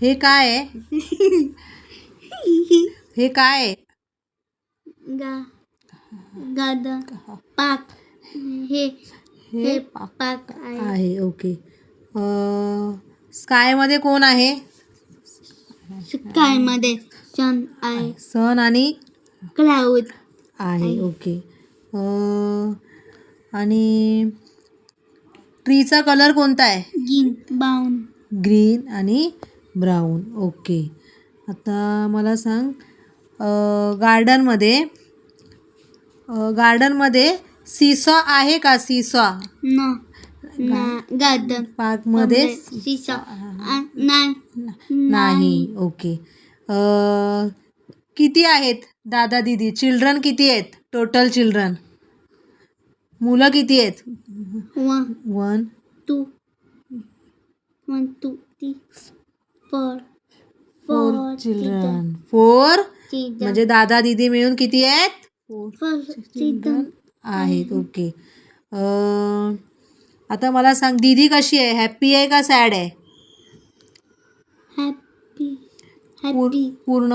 हे काय आहे? हे काय आहे? गार्डन पार्क हे हे पार्क आहे. ओके. स्काय मध्ये कोण आहे? स्काय मध्ये सन आहे. सन आणि क्लाउड आहे. ओके. आणि ट्रीचा कलर कोणता आहे? ग्रीन ब्राऊन ग्रीन आणि ब्राऊन. ओके. आता मला सांग, गार्डनमध्ये सीसॉ आहे का? सीसॉ न गार्डन पार्कमध्ये सीसा नाही. ओके. किती आहेत दादा दीदी? चिल्ड्रन किती आहेत? टोटल चिल्ड्रन मुलं किती आहेत? 1 2 3 4 चिल्ड्रन. 4 चिल्ड्रन म्हणजे दादा दीदी मिळून किती आहेत? 4 चिल्ड्रन आहेत. ओके. आता मला सांग, दीदी कशी आहे? हॅप्पी आहे का सॅड आहे? हॅपी पूर्ण.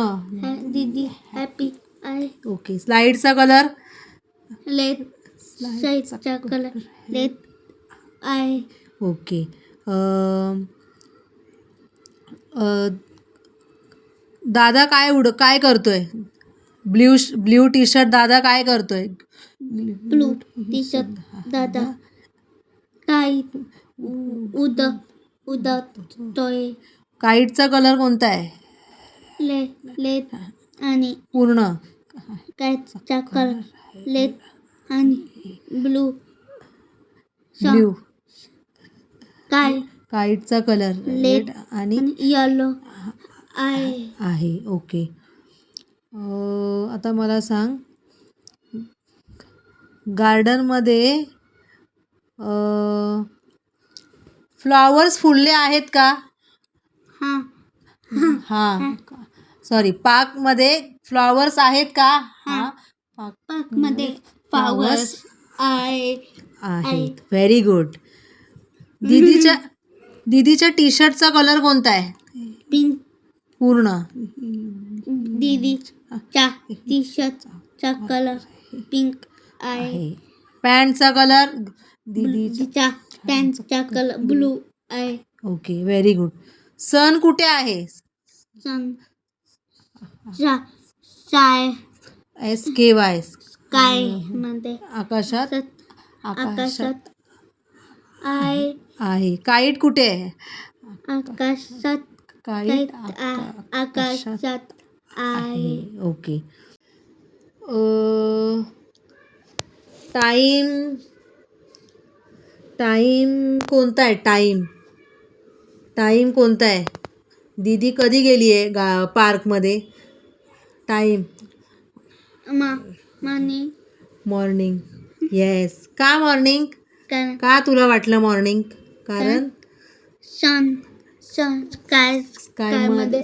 दीदी हॅपी आहे. ओके. स्लाईडचा कलर? लेट साईडचा कलर लेट आहे. ओके. दादा काय करतोय? ब्ल्यू टी शर्ट दादा काय करतोय? ब्लू टी शर्ट दादा काय उडतोय. काईटचा कलर कोणता आहे? लेट आणि पूर्ण. कायचा कलर लेट आणि ब्लू काईटचा कलर रेड आणि येलो आहे. ओके. आता मला सांग, गार्डनमध्ये फ्लॉवर्स फुलले आहेत का? हां. सॉरी, पार्कमध्ये फ्लॉवर्स आहेत का? पार्कमध्ये फ्लॉवर्स आहेत. Very good. दीदीच्या टी शर्टचा कलर कोणता आहे? पिंक. पूर्ण. दीदीच्या टी शर्टचा कलर पिंक आहे. पॅन्टचा कलर? दीदीच्या पॅन्टचा कलर ब्लू आहे. ओके. Very good. सन कुठे आहे? SKY. स्काय मध्ये आकाशात आहे. काईट कुठे आहे? आकाशात आकाशात आहे. ओके. टाईम कोणता आहे? टाईम कोणता आहे? दीदी कधी गेली आहे पार्कमध्ये? Time morning. येस. का मॉर्निंग? का तुला वाटलं मॉर्निंग? कारण स्काय मध्ये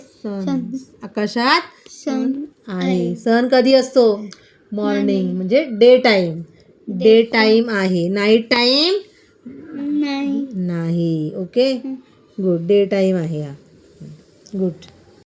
आकाशात सन आहे. सन कधी असतो? मॉर्निंग म्हणजे डे टाईम आहे. नाईट टाईम नाही. ओके. गुड. डे टाईम आहे हा. गुड.